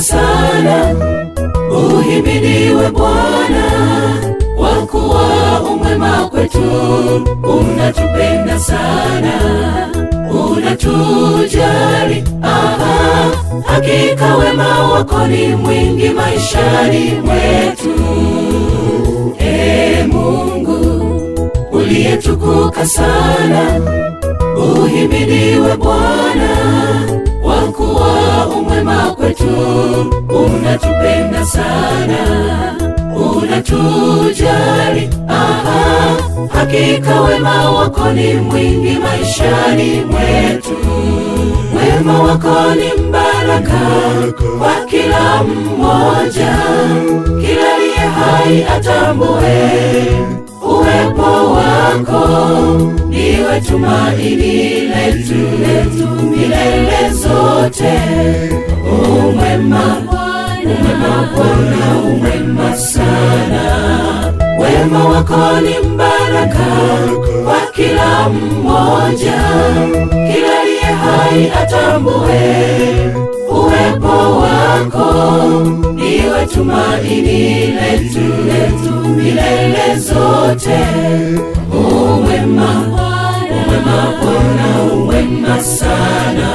sana. Uhimidiwe Bwana, kwa kuwa umwema kwetu. Unatupenda sana, unatujali. Hakika wema wako ni mwingi maishani mwetu. Mungu uliyetukuka sana, uhimidiwe Bwana, kwa kuwa umwema kwetu. Unatupenda sana, unatujali. Hakika wema wako ni mwingi maishani mwetu. Wema wako ni mbaraka kwa kila mmoja, kila aliye hai atambue uwepo wako. Ndiwe tumaini letu milele zote. Umwema Bwana, umwema sana. Wema wako ni mbaraka kwa kila mmoja, kila aliye hai atambue uwepo wako. Ndiwe tumaini letu milele zote. Umwema Bwana, umwema sana.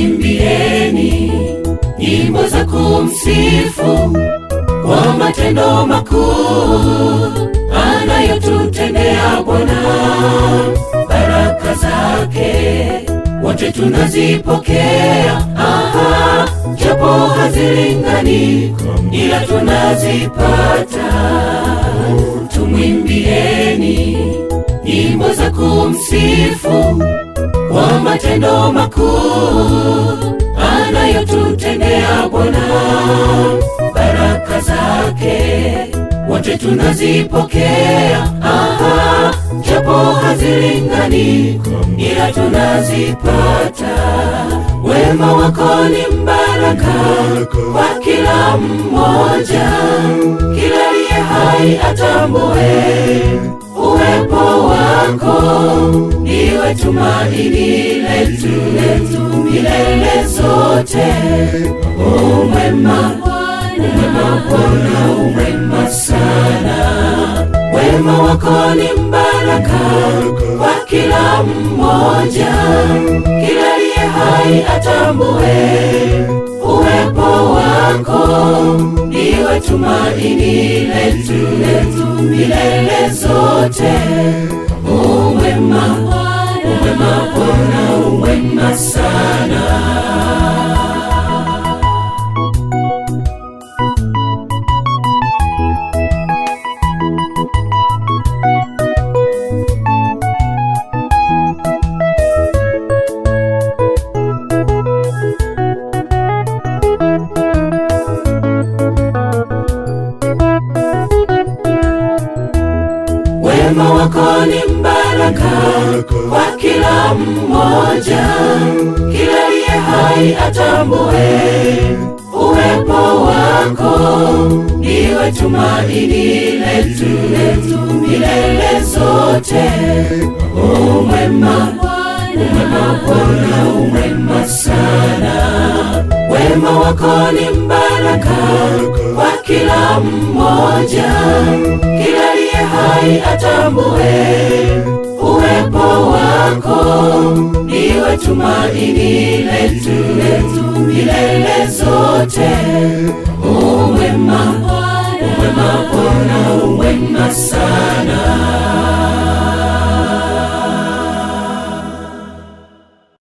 Tumwimbieni nyimbo za kumsifu kwa matendo makuu anayotutendea Bwana. Baraka zake wote tunazipokea, japo hazilingani ila tunazipata. Tumwimbieni nyimbo za kumsifu kwa matendo makuu anayotutendea Bwana. Baraka zake wote tunazipokea, japo hazilingani ila tunazipata. Wema wako ni mbaraka kwa kila mmoja, kila aliye hai atambue uwepo wako. Ndiwe tumaini letu milele zote. Umwema Bwana, umwema sana. Wema wako ni mbaraka kwa kila mmoja, kila aliye hai atambue uwepo wako. Ndiwe tumaini letu milele zote. Umwema Bwana, umwema sana. Wema wako ni mbaraka kwa kila mmoja, kila aliye hai atambue uwepo wako. Ndiwe tumaini letu milele zote. Umwema Bwana, umwema sana. Wema wako ni mbaraka kwa kila mmoja, kila aliye hai atambue uwepo wako. Ndiwe tumaini letu